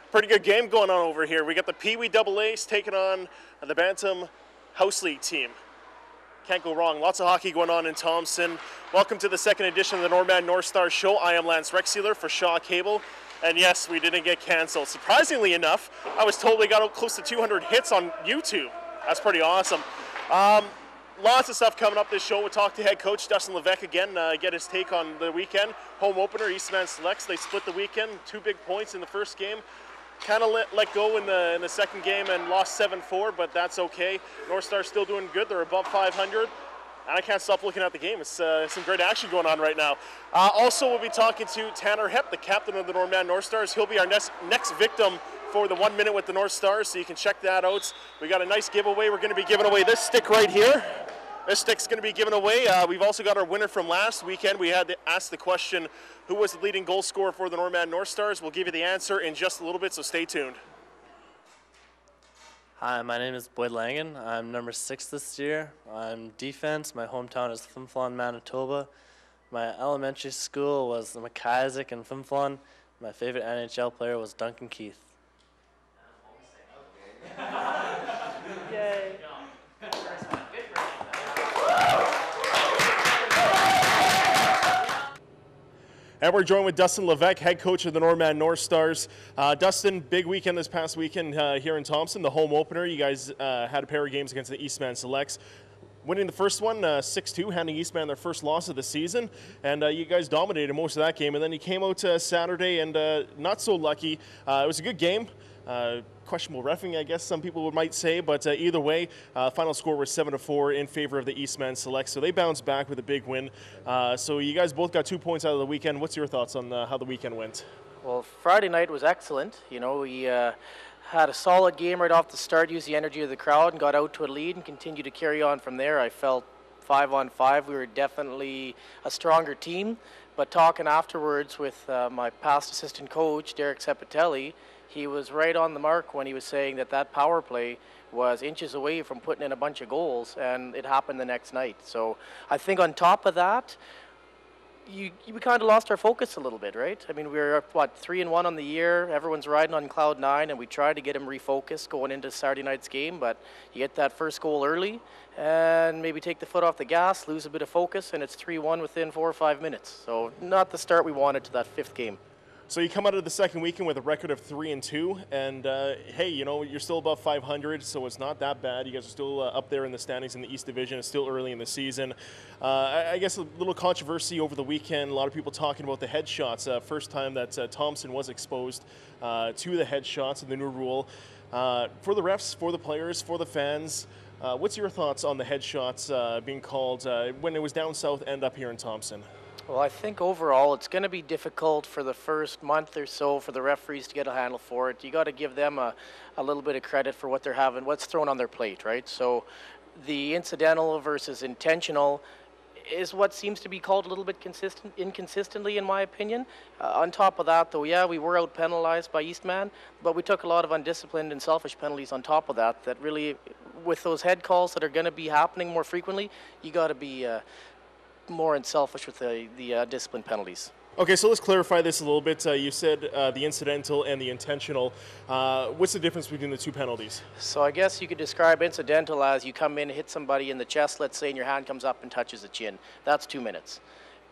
Pretty good game going on over here. We got the Pee Wee Double A's taking on the Bantam House League team. Can't go wrong. Lots of hockey going on in Thompson. Welcome to the second edition of the Norman North Star Show. I am Lance Rexealer for Shaw Cable. And yes, we didn't get canceled. Surprisingly enough, I was told we got close to 200 hits on YouTube. That's pretty awesome. Lots of stuff coming up this show. We'll talk to head coach Dustin Levesque again, get his take on the weekend. Home opener, Eastman Selects. They split the weekend, 2 big points in the first game. Kind of let go in the second game and lost 7-4, but that's okay. North Star's still doing good. They're above 500. And I can't stop looking at the game. It's some great action going on right now. Also, we'll be talking to Tanner Hepp, the captain of the Norman North Stars. He'll be our next victim for the 1 minute with the North Stars, so you can check that out. We got a nice giveaway. We're going to be giving away this stick right here. This stick's going to be given away. We've also got our winner from last weekend. We had to ask the question, who was the leading goal scorer for the Norman North Stars? We'll give you the answer in just a little bit, so stay tuned. Hi, my name is Boyd Langan. I'm number 6 this year. I'm defense. My hometown is Fimflon, Manitoba. My elementary school was the McIsaac in Fimflon. My favorite NHL player was Duncan Keith. Yay. And we're joined with Dustin Levesque, head coach of the Norman North Stars. Dustin, big weekend this past weekend here in Thompson, the home opener. You guys had a pair of games against the Eastman Selects. Winning the first one 6-2, handing Eastman their first loss of the season. And you guys dominated most of that game. And then you came out Saturday and not so lucky. It was a good game. Questionable reffing, I guess some people might say, but either way, final score was 7-4 in favor of the Eastman Select, so they bounced back with a big win. So you guys both got 2 points out of the weekend. What's your thoughts on how the weekend went? Well, Friday night was excellent. You know, we had a solid game right off the start, used the energy of the crowd and got out to a lead and continued to carry on from there. I felt 5-on-5, we were definitely a stronger team, but talking afterwards with my past assistant coach, Derek Sepatelli, he was right on the mark when he was saying that power play was inches away from putting in a bunch of goals, and it happened the next night. So I think on top of that, we kind of lost our focus a little bit, right? I mean, we were, 3-1 on the year. Everyone's riding on cloud 9, and we tried to get him refocused going into Saturday night's game, but you get that first goal early and maybe take the foot off the gas, lose a bit of focus, and it's 3-1 within 4 or 5 minutes. So not the start we wanted to that 5th game. So you come out of the second weekend with a record of 3-2, and hey, you know, you're still above 500, so it's not that bad. You guys are still up there in the standings in the East Division. It's still early in the season. I guess a little controversy over the weekend. A lot of people talking about the headshots. First time that Thompson was exposed to the headshots and the new rule. For the refs, for the players, for the fans, what's your thoughts on the headshots being called when it was down south and up here in Thompson? Well, I think overall it's going to be difficult for the first month or so for the referees to get a handle for it. You got to give them a little bit of credit for what they're having, what's thrown on their plate, right? So the incidental versus intentional is what seems to be called a little bit inconsistently, in my opinion. On top of that, though, yeah, we were out penalized by Eastman, but we took a lot of undisciplined and selfish penalties on top of that. That really, with those head calls that are going to be happening more frequently, you got to be more unselfish with the discipline penalties. Okay, so let's clarify this a little bit. You said the incidental and the intentional. What's the difference between the two penalties? So I guess you could describe incidental as you come in and hit somebody in the chest, let's say, and your hand comes up and touches the chin. That's 2 minutes.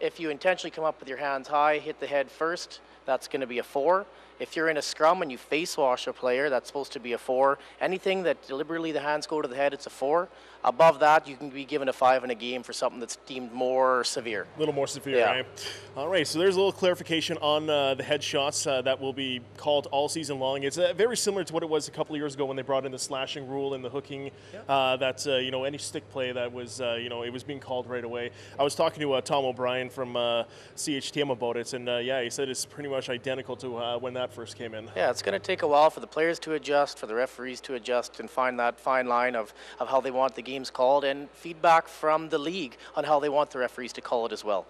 If you intentionally come up with your hands high, hit the head first, that's going to be a 4. If you're in a scrum and you face wash a player, that's supposed to be a 4. Anything that deliberately the hands go to the head, it's a 4. Above that, you can be given a 5 in a game for something that's deemed more severe. A little more severe, yeah. Right? All right, so there's a little clarification on the headshots that will be called all season long. It's very similar to what it was a couple of years ago when they brought in the slashing rule and the hooking. That you know, any stick play that was you know, it was being called right away. I was talking to Tom O'Brien from CHTM about it, and yeah, he said it's pretty much identical to when that first came in. Yeah, it's going to take a while for the players to adjust, for the referees to adjust, and find that fine line of how they want the games called, and feedback from the league on how they want the referees to call it as well.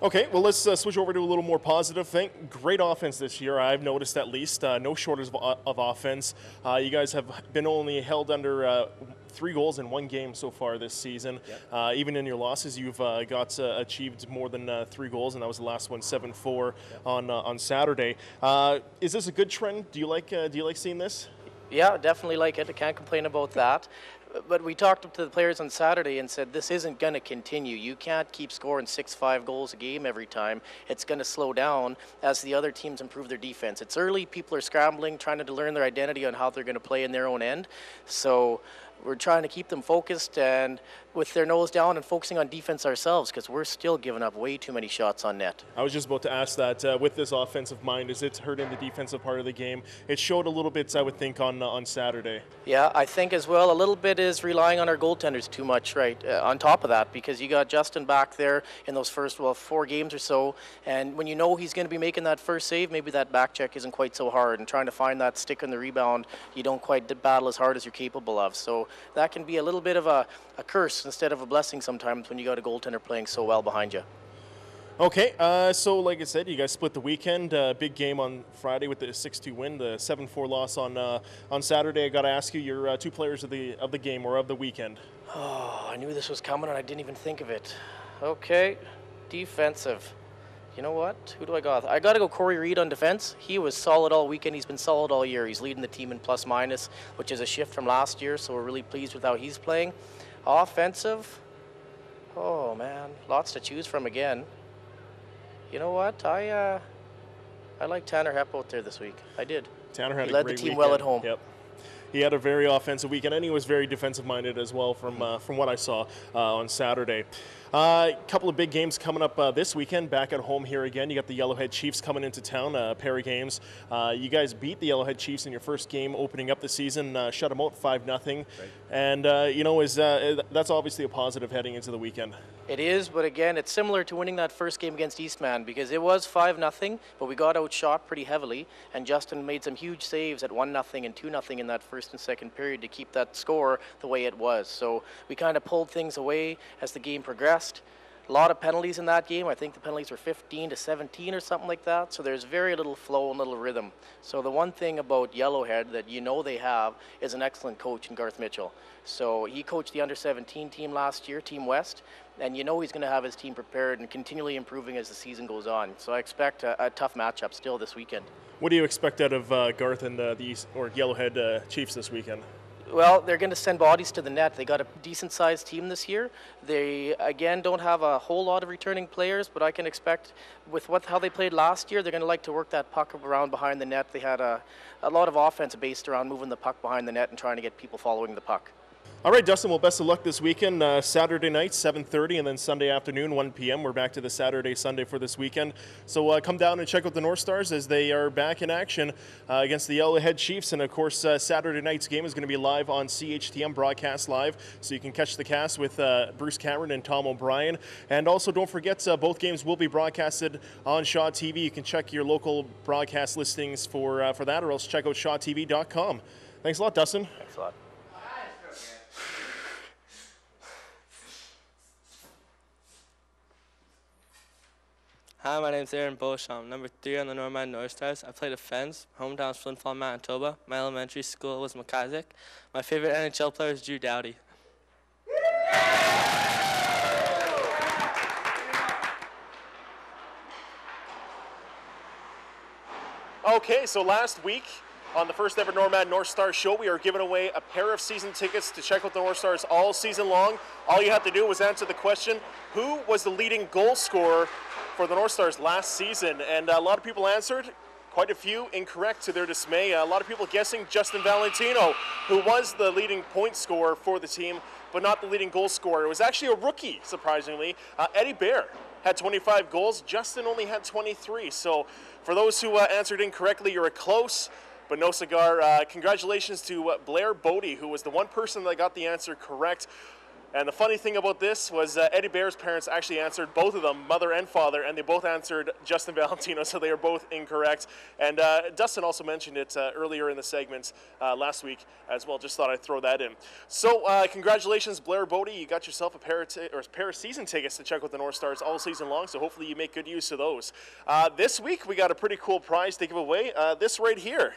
Okay, well, let's switch over to a little more positive thing. Great offense this year, I've noticed at least. No shortage of offense. You guys have been only held under 3 goals in 1 game so far this season. Yep. Even in your losses, you've achieved more than 3 goals, and that was the last one, 7-4 yep. on Saturday. Is this a good trend? Do you like seeing this? Yeah, definitely like it. I can't complain about that. But we talked to the players on Saturday and said this isn't going to continue. You can't keep scoring 6-5 goals a game every time. It's going to slow down as the other teams improve their defense. It's early. People are scrambling, trying to learn their identity on how they're going to play in their own end. So we're trying to keep them focused and with their nose down and focusing on defense ourselves because we're still giving up way too many shots on net. I was just about to ask that. With this offensive mind, is it hurting the defensive part of the game? It showed a little bit, I would think, on Saturday. Yeah, I think as well a little bit is relying on our goaltenders too much, right, on top of that, because you got Justin back there in those first, 4 games or so, and when you know he's going to be making that first save, maybe that back check isn't quite so hard, and trying to find that stick in the rebound, you don't quite battle as hard as you're capable of. So that can be a little bit of a curse instead of a blessing sometimes when you got a goaltender playing so well behind you. Okay, so like I said, you guys split the weekend. Big game on Friday with the 6-2 win, the 7-4 loss on Saturday. I got to ask you, your 2 players of the game or of the weekend. Oh, I knew this was coming and I didn't even think of it. Okay, defensive. You know what? Who do I got? I got to go Corey Reed on defense. He was solid all weekend. He's been solid all year. He's leading the team in plus-minus, which is a shift from last year, so we're really pleased with how he's playing. Offensive. Oh, man. Lots to choose from again. You know what? I like Tanner Hepp out there this week. I did. Tanner had he a led great the team weekend. well at home. Yep. He had a very offensive weekend, and he was very defensive-minded as well from what I saw on Saturday. A couple of big games coming up this weekend, back at home here again. You got the Yellowhead Chiefs coming into town, a pair of games. You guys beat the Yellowhead Chiefs in your first game opening up the season, shut them out 5-0. Right. And, that's obviously a positive heading into the weekend. It is, but again, it's similar to winning that first game against Eastman because it was 5-0, but we got outshot pretty heavily, and Justin made some huge saves at 1-0 and 2-0 in that first and second period to keep that score the way it was. So we kind of pulled things away as the game progressed. A lot of penalties in that game. I think the penalties were 15-17 or something like that. So there's very little flow and little rhythm. So the one thing about Yellowhead that you know they have is an excellent coach in Garth Mitchell. So he coached the under-17 team last year, Team West, and you know he's going to have his team prepared and continually improving as the season goes on. So I expect a tough matchup still this weekend. What do you expect out of Garth and the East, or Yellowhead Chiefs this weekend? Well, they're going to send bodies to the net. They got a decent-sized team this year. They, again, don't have a whole lot of returning players, but I can expect with how they played last year, they're going to like to work that puck around behind the net. They had a lot of offense based around moving the puck behind the net and trying to get people following the puck. All right, Dustin, well, best of luck this weekend. Saturday night, 7:30, and then Sunday afternoon, 1 p.m. We're back to the Saturday, Sunday for this weekend. So come down and check out the North Stars as they are back in action against the Yellowhead Chiefs. And, of course, Saturday night's game is going to be live on CHTM, broadcast live. So you can catch the cast with Bruce Cameron and Tom O'Brien. And also, don't forget, both games will be broadcasted on Shaw TV. You can check your local broadcast listings for that, or else check out shawtv.com. Thanks a lot, Dustin. Thanks a lot. Hi, my name's Aaron Bosch. I'm number 3 on the Norman North Stars. I play defense. Hometown's Flin Flon, Manitoba. My elementary school was McIsaac. My favorite NHL player is Drew Doughty. Okay, so last week on the first ever Norman North Star show, we are giving away a pair of season tickets to check out the North Stars all season long. All you have to do was answer the question, who was the leading goal scorer for the North Stars last season? And a lot of people answered, quite a few incorrect to their dismay. A lot of people guessing Justin Valentino, who was the leading point scorer for the team, but not the leading goal scorer. It was actually a rookie, surprisingly. Eddie Bear had 25 goals. Justin only had 23. So for those who answered incorrectly, you're a close but no cigar. Congratulations to Blair Bodie, who was the one person that got the answer correct. And the funny thing about this was Eddie Bear's parents actually answered, both of them, mother and father, and they both answered Justin Valentino, so they are both incorrect. And Dustin also mentioned it earlier in the segment last week as well. Just thought I'd throw that in. So congratulations, Blair Bodie. You got yourself a pair of season tickets to check with the North Stars all season long, so hopefully you make good use of those. This week we got a pretty cool prize to give away. This right here.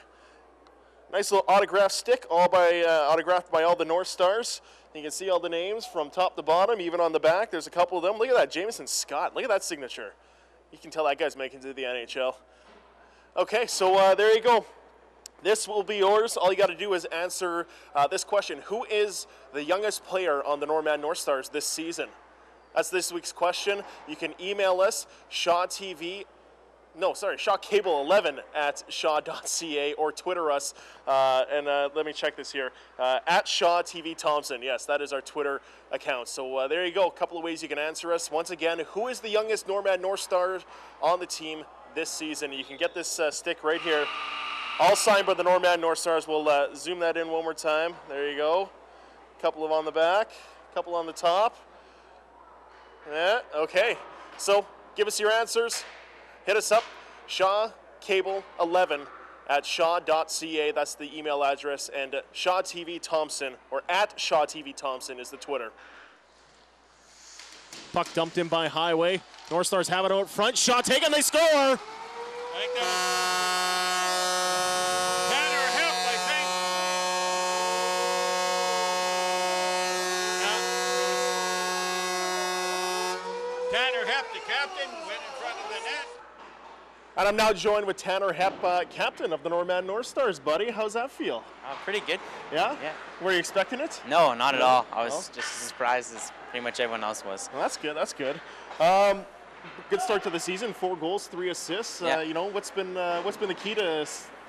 Nice little autograph stick, autographed by all the North Stars. You can see all the names from top to bottom, even on the back. There's a couple of them. Look at that, Jameson Scott. Look at that signature. You can tell that guy's making it to the NHL. Okay, so there you go. This will be yours. All you got to do is answer this question. Who is the youngest player on the Norman North Stars this season? That's this week's question. You can email us, shawcable11 at shaw.ca, or Twitter us, and let me check this here, at ShawTVThompson. Yes, that is our Twitter account. So there you go, a couple of ways you can answer us. Once again, who is the youngest Norman North Star on the team this season? You can get this stick right here, all signed by the Norman North Stars. We'll zoom that in one more time. There you go. A couple of on the back, a couple on the top. Yeah, okay. So give us your answers. Hit us up, shawcable11 at shaw.ca. That's the email address. And ShawTVThompson, or at ShawTVThompson, is the Twitter. Puck dumped in by Highway. North Stars have it out front. Shot taken, they score! I think that was Tanner Hep, I think. Yeah. Tanner Hep, the captain, went in front of the net. And I'm now joined with Tanner Hep, captain of the Norman North Stars. Buddy, how's that feel? Pretty good. Yeah? Yeah. Were you expecting it? No, not at all. I was No? just as surprised as pretty much everyone else was. Well, that's good. That's good. Good start to the season. 4 goals, 3 assists. Yeah. You know, what's been the key to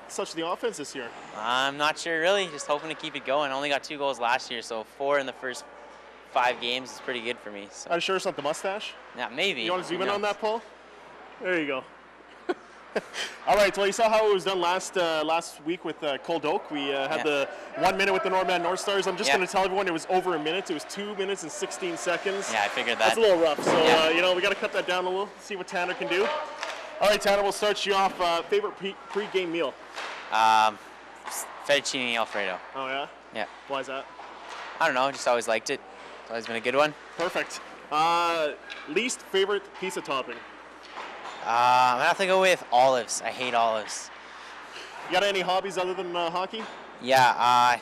such the offense this year? I'm not sure really. Just hoping to keep it going. I only got 2 goals last year, so 4 in the first 5 games is pretty good for me. So. I'm sure it's not the mustache. Yeah, maybe. You want to zoom in Who on knows? that, Paul? There you go. All right, well, you saw how it was done last week with Cold Oak. We had the 1 minute with the Norman North Stars. I'm just going to tell everyone it was over a minute. It was 2 minutes and 16 seconds. Yeah, I figured that. That's a little rough. So, Yeah. you know, we got to cut that down a little, see what Tanner can do. All right, Tanner, we'll start you off. Favorite pre-game meal? Fettuccine Alfredo. Oh, yeah? Yeah. Why is that? I don't know. Just always liked it. It's always been a good one. Perfect. Least favorite pizza topping? I'm gonna have to go with olives. I hate olives. You got any hobbies other than hockey? Yeah, I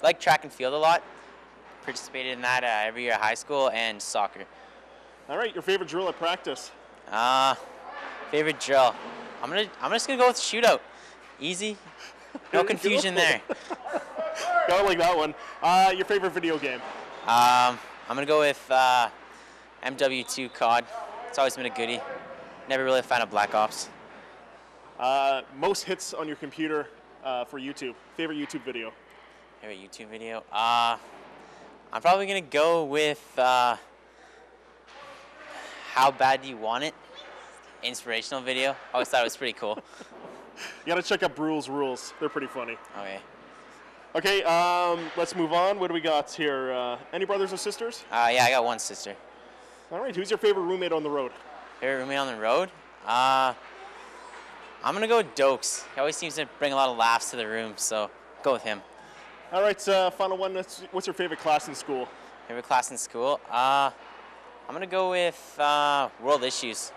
like track and field a lot. Participated in that every year at high school, and soccer. All right, your favorite drill at practice? Favorite drill. I'm just gonna go with shootout. Easy. No confusion there. Gotta like that one. Your favorite video game? I'm gonna go with MW2 COD. It's always been a goodie. Never really a fan of Black Ops. Most hits on your computer for YouTube. Favorite YouTube video? Favorite YouTube video? I'm probably gonna go with How Bad Do You Want It? Inspirational video. I always thought it was pretty cool. You gotta check out Brule's Rules. They're pretty funny. Okay. Okay, let's move on. What do we got here? Any brothers or sisters? Yeah, I got one sister. All right, who's your favorite roommate on the road? Favorite roommate on the road? I'm gonna go with Dokes. He always seems to bring a lot of laughs to the room, so go with him. All right, final one. What's your favorite class in school? Favorite class in school? I'm gonna go with World Issues.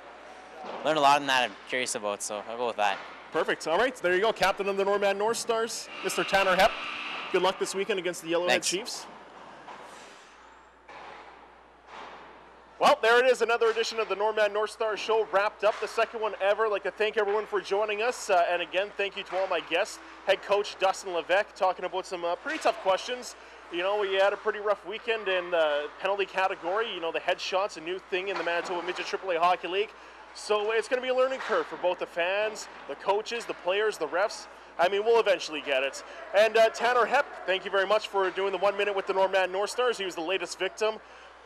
Learned a lot in that I'm curious about, so I'll go with that. Perfect. All right, there you go. Captain of the Norman North Stars, Mr. Tanner Hep. Good luck this weekend against the Yellowhead Thanks. Chiefs. Well, there it is, another edition of the Norman North Star Show wrapped up, the second one ever. I'd like to thank everyone for joining us, and again, thank you to all my guests. Head coach Dustin Levesque talking about some pretty tough questions. You know, we had a pretty rough weekend in the penalty category. You know, the headshots, a new thing in the Manitoba Midget AAA Hockey League. So it's going to be a learning curve for both the fans, the coaches, the players, the refs. I mean, we'll eventually get it. And Tanner Hep, thank you very much for doing the 1 minute with the Norman North Stars. He was the latest victim.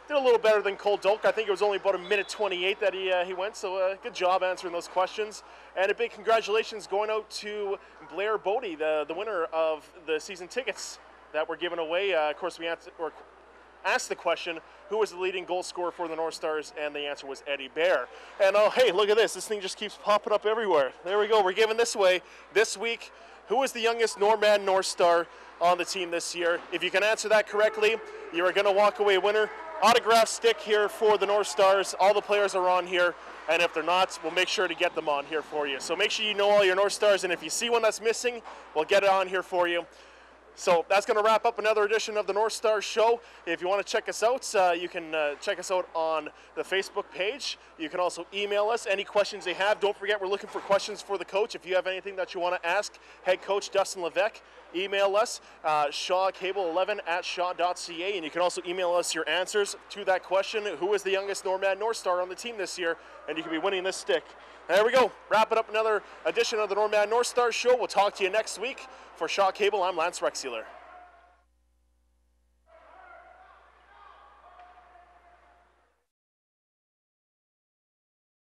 Did a little better than Cole Dolk. I think it was only about 1:28 that he went, so good job answering those questions. And a big congratulations going out to Blair Bodie, the winner of the season tickets that were given away. Of course, we answered, or asked the question, who was the leading goal scorer for the North Stars? And the answer was Eddie Bear. And oh, hey, look at this. This thing just keeps popping up everywhere. There we go. We're giving this away this week. Who is the youngest Norman North Star on the team this year? If you can answer that correctly, you are going to walk away winner. Autograph stick here for the North Stars. All the players are on here. And if they're not, we'll make sure to get them on here for you. So make sure you know all your North Stars. And if you see one that's missing, we'll get it on here for you. So that's going to wrap up another edition of the North Star Show. If you want to check us out, you can check us out on the Facebook page. You can also email us any questions they have. Don't forget, we're looking for questions for the coach. If you have anything that you want to ask head coach Dustin Levesque, email us, shawcable11@shaw.ca, and you can also email us your answers to that question. Who is the youngest Norman North Star on the team this year? And you could be winning this stick. There we go. Wrapping up another edition of the Norman North Star Show. We'll talk to you next week. For Shaw Cable, I'm Lance Rexuler.